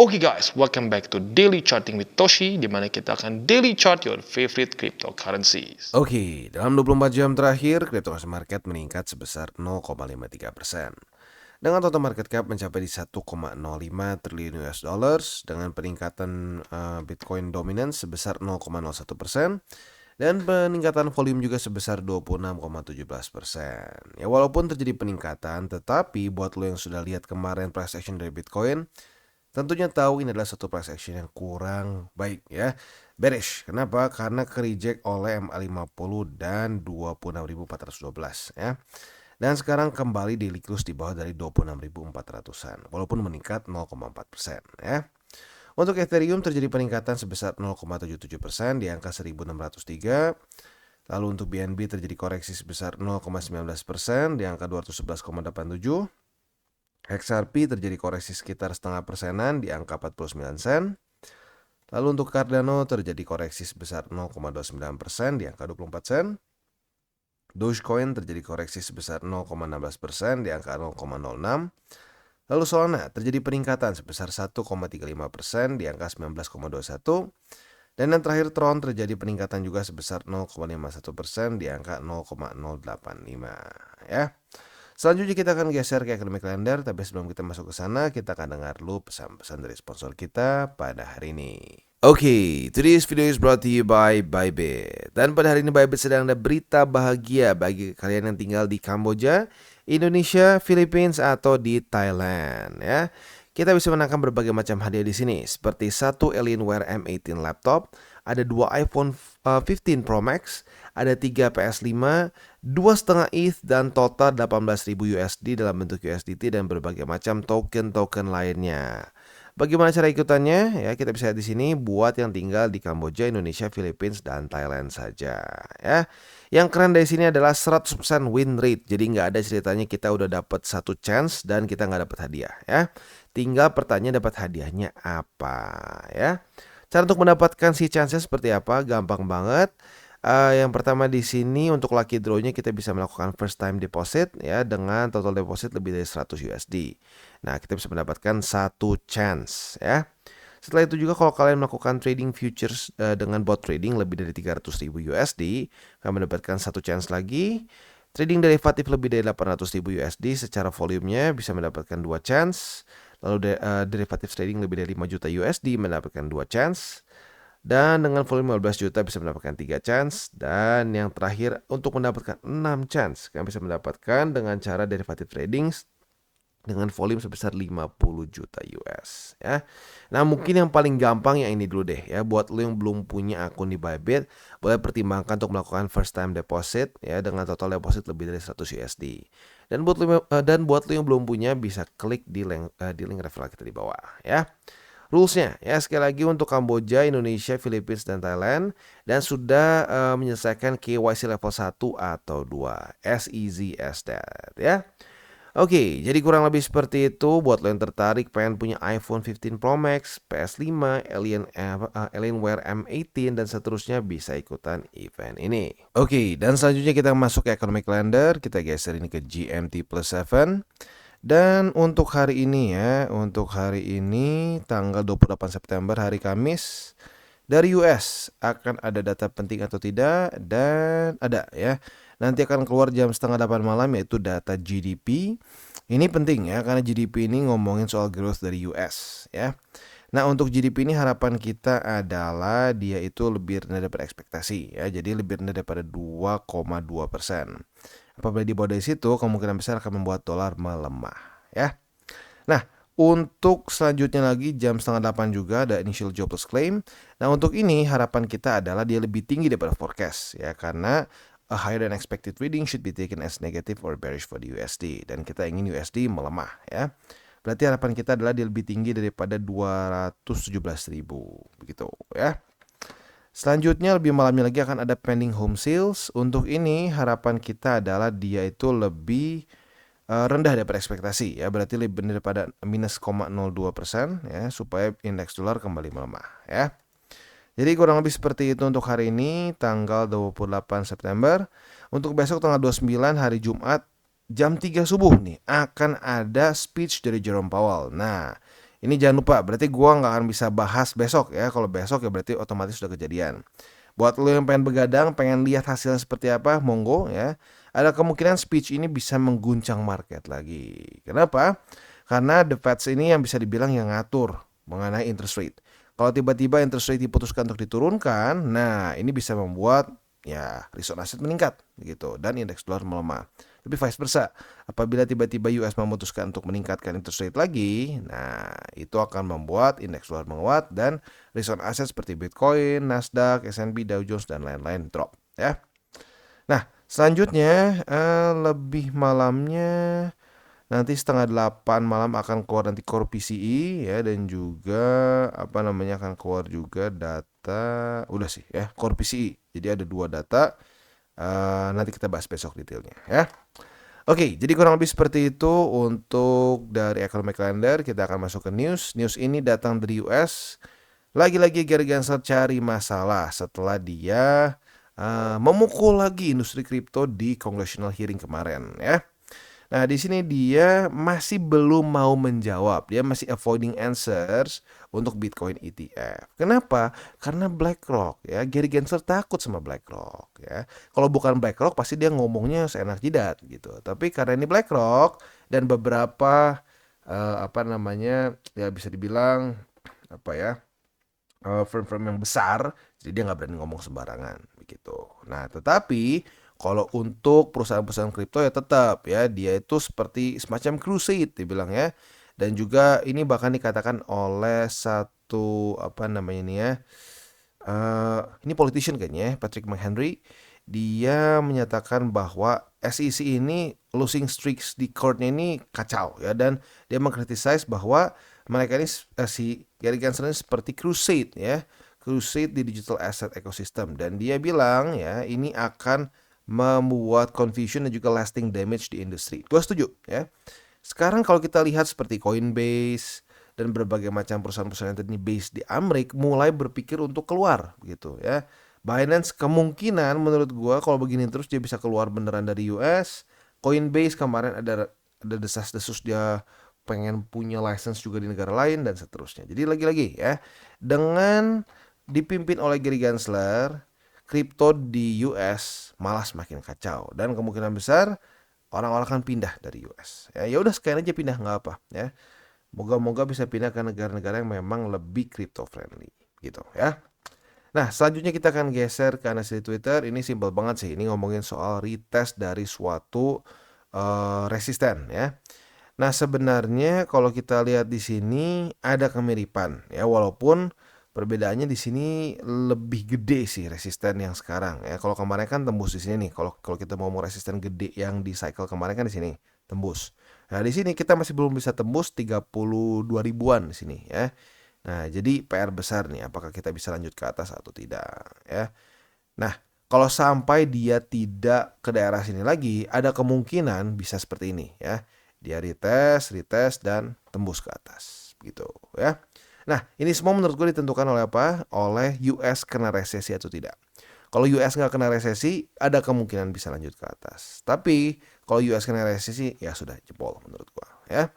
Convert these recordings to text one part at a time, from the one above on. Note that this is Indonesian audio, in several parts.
Oke guys, welcome back to Daily Charting with Toshi, di mana kita akan daily chart your favorite cryptocurrencies. Oke, dalam 24 jam terakhir, cryptocurrency market meningkat sebesar 0,53%. Dengan total market cap mencapai di 1,05 triliun US dollars dengan peningkatan Bitcoin dominance sebesar 0,01% dan peningkatan volume juga sebesar 26,17%. Ya, walaupun terjadi peningkatan, tetapi buat lo yang sudah lihat kemarin price action dari Bitcoin, tentunya tahu ini adalah satu price action yang kurang baik ya. Bearish. Kenapa? Karena ke-reject oleh MA50 dan 26.412 ya. Dan sekarang kembali daily close di bawah dari 26.400-an walaupun meningkat 0,4% ya. Untuk Ethereum terjadi peningkatan sebesar 0,77% di angka 1603. Lalu untuk BNB terjadi koreksi sebesar 0,19% di angka 211,87. XRP terjadi koreksi sekitar setengah persenan di angka 49 sen. Lalu untuk Cardano terjadi koreksi sebesar 0,29% di angka 24 sen. Dogecoin terjadi koreksi sebesar 0,16% di angka 0,06. Lalu Solana terjadi peningkatan sebesar 1,35% di angka 19,21. Dan yang terakhir Tron terjadi peningkatan juga sebesar 0,51% di angka 0,085 ya. Selanjutnya kita akan geser ke Economic Calendar, tapi sebelum kita masuk ke sana, kita akan dengar dulu pesan-pesan dari sponsor kita pada hari ini. Oke, today's video is brought to you by Bybit. Dan pada hari ini Bybit sedang ada berita bahagia bagi kalian yang tinggal di Kamboja, Indonesia, Philippines, atau di Thailand ya. Kita bisa menangkan berbagai macam hadiah di sini, seperti satu Alienware M18 laptop, ada 2 iPhone 15 Pro Max, ada 3 PS5, 2,5 ETH dan total 18.000 USD dalam bentuk USDT dan berbagai macam token-token lainnya. Bagaimana cara ikutannya? Ya, kita bisa lihat di sini buat yang tinggal di Kamboja, Indonesia, Philippines, dan Thailand saja. Ya, yang keren dari sini adalah 100% win rate. Jadi nggak ada ceritanya kita udah dapat satu chance dan kita nggak dapat hadiah. Ya, tinggal pertanyaan dapat hadiahnya apa? Ya, cara untuk mendapatkan si chance seperti apa? Gampang banget. Yang pertama di sini untuk lucky draw-nya kita bisa melakukan first time deposit ya dengan total deposit lebih dari 100 USD. Nah, kita bisa mendapatkan satu chance ya. Setelah itu juga kalau kalian melakukan trading futures dengan bot trading lebih dari 300.000 USD, kalian mendapatkan satu chance lagi. Trading derivatif lebih dari 800.000 USD secara volumenya bisa mendapatkan dua chance. Lalu derivatif trading lebih dari 5 juta USD mendapatkan dua chance. Dan dengan volume 15 juta bisa mendapatkan 3 chance. Dan yang terakhir untuk mendapatkan 6 chance, kalian bisa mendapatkan dengan cara derivative trading dengan volume sebesar 50 juta US ya. Nah, mungkin yang paling gampang yang ini dulu deh ya. Buat lo yang belum punya akun di Bybit, boleh pertimbangkan untuk melakukan first time deposit ya dengan total deposit lebih dari 100 USD. Dan buat lo yang belum punya bisa klik di link referral kita di bawah ya. Rulesnya ya sekali lagi untuk Kamboja, Indonesia, Philippines, dan Thailand dan sudah menyelesaikan KYC level 1 atau 2 as easy as that ya. Oke, jadi kurang lebih seperti itu. Buat lo yang tertarik pengen punya iPhone 15 Pro Max, PS5, Alienware M18 dan seterusnya bisa ikutan event ini. Oke, dan selanjutnya kita masuk ke Economic Calendar. Kita geser ini ke GMT plus 7. Dan untuk hari ini tanggal 28 September hari Kamis dari US akan ada data penting atau tidak, dan ada ya. Nanti akan keluar jam setengah 8 malam yaitu data GDP. Ini penting ya karena GDP ini ngomongin soal growth dari US ya. Nah, untuk GDP ini harapan kita adalah dia itu lebih rendah daripada ekspektasi ya. Jadi lebih rendah daripada 2,2%. Apabila di bawah dari situ, kemungkinan besar akan membuat dolar melemah ya. Nah, untuk selanjutnya lagi jam setengah 8 juga ada initial jobless claim. Nah, untuk ini harapan kita adalah dia lebih tinggi daripada forecast ya, karena a higher than expected reading should be taken as negative or bearish for the USD, dan kita ingin USD melemah ya. Berarti harapan kita adalah dia lebih tinggi daripada 217.000 begitu ya. Selanjutnya lebih malamnya lagi akan ada pending home sales. Untuk ini harapan kita adalah dia itu lebih rendah daripada ekspektasi ya, berarti lebih rendah daripada minus 0,02% ya, supaya indeks dolar kembali melemah ya. Jadi kurang lebih seperti itu untuk hari ini tanggal 28 September. Untuk besok tanggal 29 hari Jumat jam 3 subuh nih akan ada speech dari Jerome Powell. Nah, Ini jangan lupa, berarti gua nggak akan bisa bahas besok ya. Kalau besok ya berarti otomatis sudah kejadian. Buat lo yang pengen begadang, pengen lihat hasilnya seperti apa, monggo ya. Ada kemungkinan speech ini bisa mengguncang market lagi. Kenapa? Karena the Fed ini yang bisa dibilang yang ngatur mengenai interest rate. Kalau tiba-tiba interest rate diputuskan untuk diturunkan, nah ini bisa membuat ya risk on asset meningkat gitu dan indeks dolar melemah. Tapi vice versa, apabila tiba-tiba US memutuskan untuk meningkatkan interest rate lagi, nah itu akan membuat indeks dolar menguat dan risk on asset seperti Bitcoin, Nasdaq, S&P, Dow Jones dan lain-lain drop ya. Nah, selanjutnya lebih malamnya nanti 7:30 malam akan keluar nanti core PCE ya dan juga akan keluar juga data udah sih ya core PCE. Jadi ada 2 data. Nanti kita bahas besok detailnya ya. Oke, jadi kurang lebih seperti itu untuk dari economic calendar. Kita akan masuk ke news. News ini datang dari US. Lagi-lagi Gary Gensler cari masalah setelah dia memukul lagi industri kripto di congressional hearing kemarin ya. Nah, di sini dia masih belum mau menjawab. Dia masih avoiding answers untuk Bitcoin ETF. Kenapa? Karena BlackRock ya. Gary Gensler takut sama BlackRock ya. Kalau bukan BlackRock pasti dia ngomongnya seenak jidat gitu. Tapi karena ini BlackRock dan beberapa ya bisa dibilang firm-firm yang besar, jadi dia nggak berani ngomong sembarangan begitu. Nah, tetapi kalau untuk perusahaan-perusahaan kripto ya tetap ya dia itu seperti semacam crusade dibilang ya. Dan juga ini bahkan dikatakan oleh satu ini politician kayaknya ya, Patrick McHenry. Dia menyatakan bahwa SEC ini losing streaks di courtnya ini kacau ya dan dia mengkritisize bahwa mereka ini si Gary Gensler ini seperti crusade ya, crusade di digital asset ecosystem dan dia bilang ya ini akan membuat confusion dan juga lasting damage di industri. Gue setuju ya. Sekarang kalau kita lihat seperti Coinbase dan berbagai macam perusahaan-perusahaan yang tadi base di Amerika mulai berpikir untuk keluar gitu ya. Binance kemungkinan menurut gua kalau begini terus dia bisa keluar beneran dari US. Coinbase kemarin ada desas-desus dia pengen punya license juga di negara lain dan seterusnya. Jadi lagi-lagi ya, dengan dipimpin oleh Gary Gensler, kripto di US malah semakin kacau dan kemungkinan besar orang-orang akan pindah dari US. Ya udah sekalian aja pindah nggak apa ya. Moga-moga bisa pindah ke negara-negara yang memang lebih crypto friendly gitu ya. Nah, selanjutnya kita akan geser ke analisis Twitter. Ini simpel banget sih. Ini ngomongin soal retest dari suatu resisten ya. Nah, sebenarnya kalau kita lihat di sini ada kemiripan ya, walaupun perbedaannya di sini lebih gede sih resisten yang sekarang ya. Kalau kemarin kan tembus di sini nih. Kalau kita mau resisten gede yang di cycle kemarin kan di sini tembus. Nah, di sini kita masih belum bisa tembus 32 ribuan di sini ya. Nah, jadi PR besar nih, apakah kita bisa lanjut ke atas atau tidak ya. Nah, kalau sampai dia tidak ke daerah sini lagi, ada kemungkinan bisa seperti ini ya. Dia retest dan tembus ke atas gitu ya. Nah, ini semua menurut gue ditentukan oleh apa? Oleh US kena resesi atau tidak. Kalau US nggak kena resesi, ada kemungkinan bisa lanjut ke atas. Tapi kalau US kena resesi, ya sudah jebol menurut gue ya.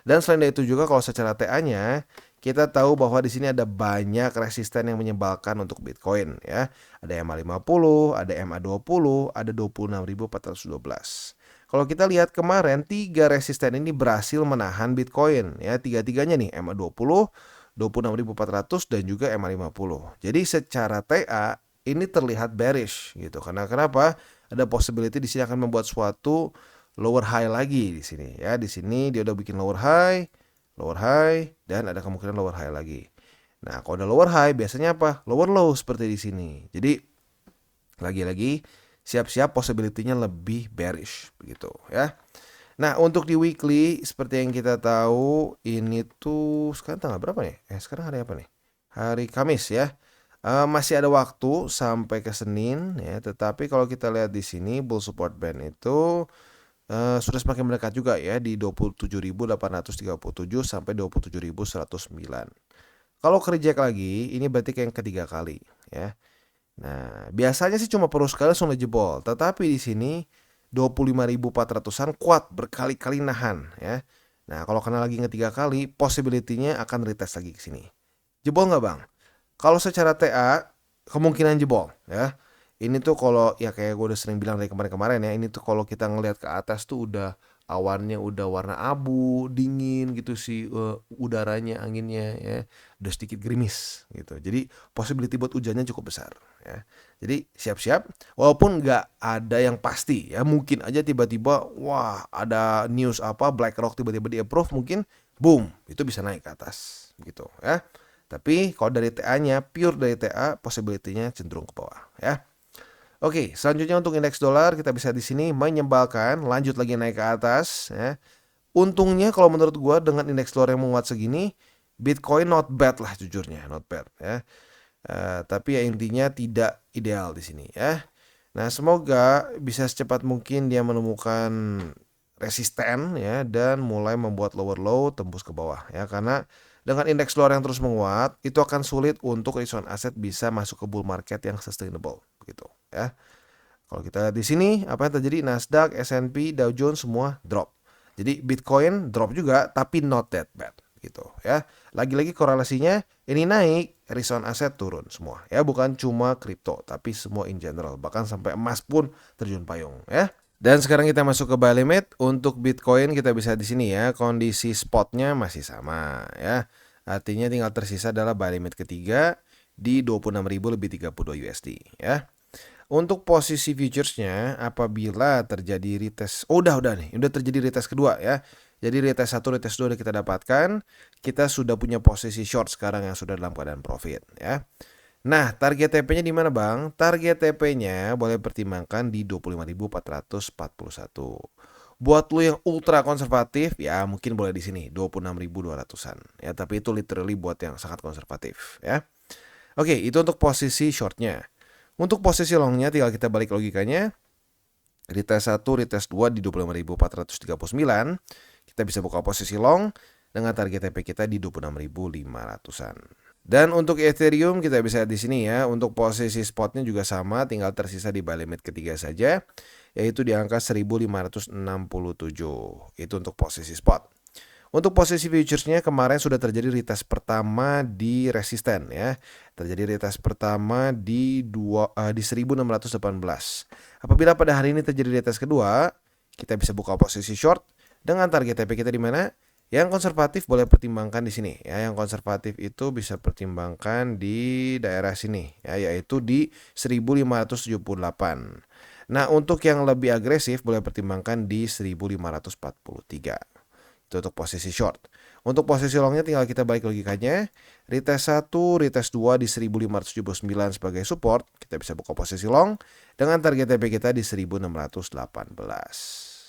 Dan selain dari itu juga kalau secara TA-nya kita tahu bahwa di sini ada banyak resisten yang menyebalkan untuk Bitcoin ya. Ada MA50, ada MA20, ada 26.412. Kalau kita lihat kemarin 3 resisten ini berhasil menahan Bitcoin ya. Tiga-tiganya nih MA20, 26.400 dan juga MA50. Jadi secara TA ini terlihat bearish gitu. Karena kenapa? Ada possibility di sini akan membuat suatu lower high lagi di sini ya. Di sini dia udah bikin lower high dan ada kemungkinan lower high lagi. Nah, kalau udah lower high biasanya apa? Lower low seperti di sini. Jadi lagi-lagi siap-siap possibility-nya lebih bearish begitu ya. Nah, untuk di weekly seperti yang kita tahu ini tuh sekarang tanggal berapa nih? Sekarang hari apa nih? Hari Kamis ya. Masih ada waktu sampai ke Senin ya, tetapi kalau kita lihat di sini bull support band itu sudah semakin mendekat juga ya di 27.837 sampai 27.109. Kalau reject lagi, ini berarti kayak yang ketiga kali ya. Nah, biasanya sih cuma perlu sekali langsung jebol, tetapi di sini 25.400-an kuat berkali-kali nahan ya. Nah, kalau kena lagi ketiga kali, possibility-nya akan retest lagi ke sini. Jebol nggak bang? Kalau secara TA, kemungkinan jebol ya. Ini tuh kalau ya kayak gue udah sering bilang dari kemarin-kemarin ya, ini tuh kalau kita ngelihat ke atas tuh udah awannya udah warna abu, dingin gitu sih, udaranya, anginnya ya, udah sedikit gerimis gitu. Jadi possibility buat hujannya cukup besar ya. Jadi siap-siap, walaupun nggak ada yang pasti ya, mungkin aja tiba-tiba wah ada news apa BlackRock tiba-tiba di approve, mungkin boom itu bisa naik ke atas gitu ya. Tapi kalau dari TA-nya, pure dari TA, possibility-nya cenderung ke bawah ya. Oke, selanjutnya untuk indeks dolar kita bisa di sini menyebalkan, lanjut lagi naik ke atas ya. Untungnya kalau menurut gua dengan indeks dolar yang menguat segini, Bitcoin not bad lah jujurnya, not bad ya. Tapi ya intinya tidak ideal di sini ya. Nah, semoga bisa secepat mungkin dia menemukan resisten ya dan mulai membuat lower low tembus ke bawah ya, karena dengan indeks dolar yang terus menguat itu akan sulit untuk risk on aset bisa masuk ke bull market yang sustainable gitu ya. Kalau kita lihat di sini apa yang terjadi, Nasdaq, S&P, Dow Jones semua drop. Jadi Bitcoin drop juga tapi not that bad gitu ya. Lagi-lagi korelasinya ini naik, risk on aset turun semua ya, bukan cuma kripto tapi semua in general, bahkan sampai emas pun terjun payung ya. Dan sekarang kita masuk ke buy limit. Untuk Bitcoin kita bisa di sini ya, kondisi spotnya masih sama ya. Artinya tinggal tersisa adalah buy limit ketiga di 26.000 lebih 32 USD ya. Untuk posisi futuresnya apabila terjadi retest, udah nih, udah terjadi retest kedua ya. Jadi retest 1, retest 2 udah kita dapatkan, kita sudah punya posisi short sekarang yang sudah dalam keadaan profit ya. Nah, target TP-nya di mana, Bang? Target TP-nya boleh pertimbangkan di 25.441. Buat lu yang ultra konservatif, ya mungkin boleh di sini 26.200-an. Ya, tapi itu literally buat yang sangat konservatif, ya. Oke, itu untuk posisi shortnya. Untuk posisi longnya tinggal kita balik logikanya. Retest 1, retest 2 di 25.439. Kita bisa buka posisi long dengan target TP kita di 26.500-an. Dan untuk Ethereum kita bisa lihat di sini ya, untuk posisi spotnya juga sama, tinggal tersisa di buy limit ketiga saja, yaitu di angka 1567. Itu untuk posisi spot. Untuk posisi futuresnya kemarin sudah terjadi retest pertama di resisten ya. Terjadi retest pertama di 1618. Apabila pada hari ini terjadi retest kedua, kita bisa buka posisi short dengan target TP kita di mana? Yang konservatif boleh pertimbangkan di sini ya. Yang konservatif itu bisa pertimbangkan di daerah sini ya, yaitu di 1578. Nah, untuk yang lebih agresif boleh pertimbangkan di 1543. Itu untuk posisi short. Untuk posisi longnya tinggal kita balik logikanya. Retest 1, retest 2 di 1579 sebagai support. Kita bisa buka posisi long dengan target TP kita di 1618.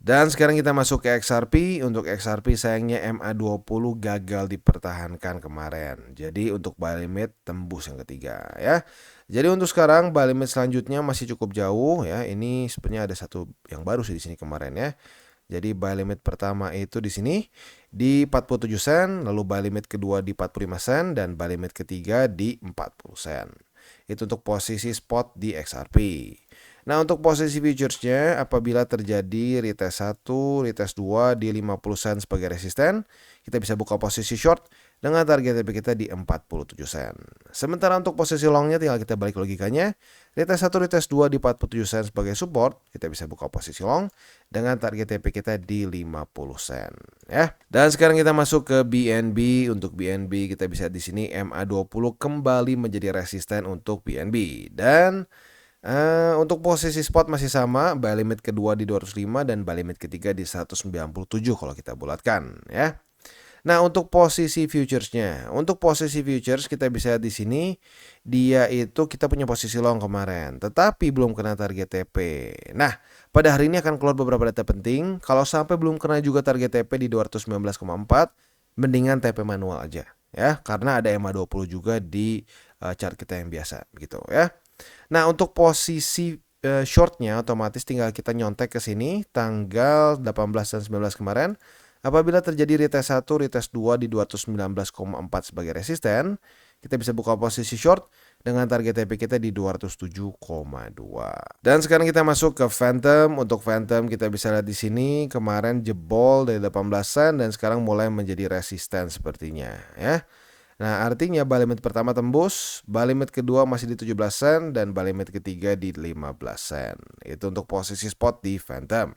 Dan sekarang kita masuk ke XRP. Untuk XRP sayangnya MA20 gagal dipertahankan kemarin. Jadi untuk buy limit tembus yang ketiga ya. Jadi untuk sekarang buy limit selanjutnya masih cukup jauh ya. Ini sebenarnya ada satu yang baru sih di sini kemarin ya. Jadi buy limit pertama itu di sini di 47 sen, lalu buy limit kedua di 45 sen dan buy limit ketiga di 40 sen. Itu untuk posisi spot di XRP. Nah, untuk posisi futuresnya apabila terjadi retest 1, retest 2 di 50 sen sebagai resisten, kita bisa buka posisi short dengan target TP kita di 47 sen. Sementara untuk posisi longnya tinggal kita balik logikanya. Retest 1, retest 2 di 47 sen sebagai support, kita bisa buka posisi long dengan target TP kita di 50 sen ya. Dan sekarang kita masuk ke BNB. Untuk BNB kita bisa di sini MA20 kembali menjadi resisten untuk BNB. Dan untuk posisi spot masih sama, buy limit kedua di 205 dan buy limit ketiga di 197 kalau kita bulatkan ya. Nah, untuk posisi futuresnya, untuk posisi futures kita bisa lihat di sini dia itu kita punya posisi long kemarin, tetapi belum kena target TP. Nah, pada hari ini akan keluar beberapa data penting. Kalau sampai belum kena juga target TP di 219,4, mendingan TP manual aja ya, karena ada MA20 juga di chart kita yang biasa gitu ya. Nah, untuk posisi shortnya otomatis tinggal kita nyontek ke sini tanggal 18 dan 19 kemarin. Apabila terjadi retest 1, retest 2 di 219,4 sebagai resisten, kita bisa buka posisi short dengan target TP kita di 207,2. Dan sekarang kita masuk ke Phantom. Untuk Phantom kita bisa lihat di sini kemarin jebol dari 18-an dan sekarang mulai menjadi resisten sepertinya ya. Nah, artinya buy limit pertama tembus, buy limit kedua masih di 17 sen, dan buy limit ketiga di 15 sen. Itu untuk posisi spot di Phantom.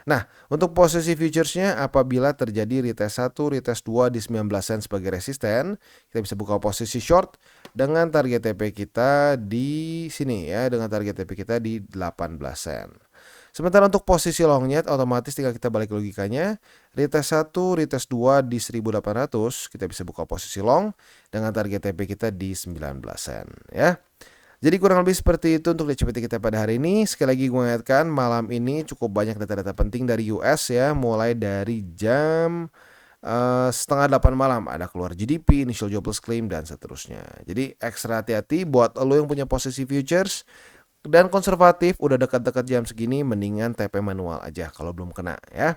Nah, untuk posisi futuresnya apabila terjadi retest 1, retest 2 di 19 sen sebagai resisten, kita bisa buka posisi short dengan target TP kita di sini ya, dengan target TP kita di 18 sen. Sementara untuk posisi longnya otomatis tinggal kita balik logikanya. Retest 1, retest 2 di 1800, kita bisa buka posisi long dengan target TP kita di 19 sen ya. Jadi kurang lebih seperti itu untuk liquidity kita pada hari ini. Sekali lagi gue ingatkan, malam ini cukup banyak data-data penting dari US ya, mulai dari jam setengah 8 malam ada keluar GDP, initial jobless claim, dan seterusnya. Jadi ekstra hati-hati buat lo yang punya posisi futures dan konservatif, udah dekat-dekat jam segini mendingan TP manual aja kalau belum kena ya.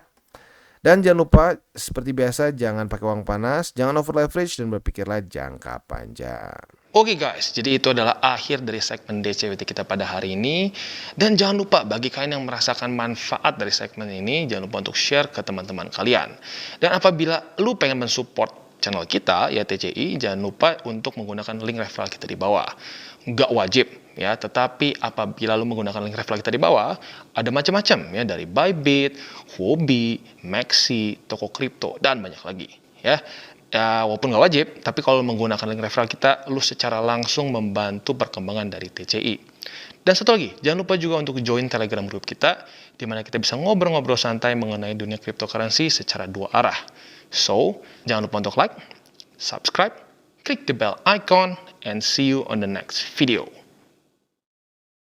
Dan jangan lupa seperti biasa jangan pakai uang panas, jangan over leverage, dan berpikirlah jangka panjang. Oke guys, jadi itu adalah akhir dari segmen DCWT kita pada hari ini. Dan jangan lupa bagi kalian yang merasakan manfaat dari segmen ini, jangan lupa untuk share ke teman-teman kalian. Dan apabila lu pengen mensupport channel kita, ya TCI, jangan lupa untuk menggunakan link referral kita di bawah. Nggak wajib ya, tetapi apabila lu menggunakan link referral kita di bawah, ada macam-macam ya, dari Bybit, Huobi, Maxi, toko kripto, dan banyak lagi ya. Ya, walaupun nggak wajib, tapi kalau menggunakan link referral kita, lu secara langsung membantu perkembangan dari TCI. Dan satu lagi, jangan lupa juga untuk join Telegram group kita, di mana kita bisa ngobrol-ngobrol santai mengenai dunia cryptocurrency secara dua arah. So, jangan lupa untuk like, subscribe, klik the bell icon, and see you on the next video.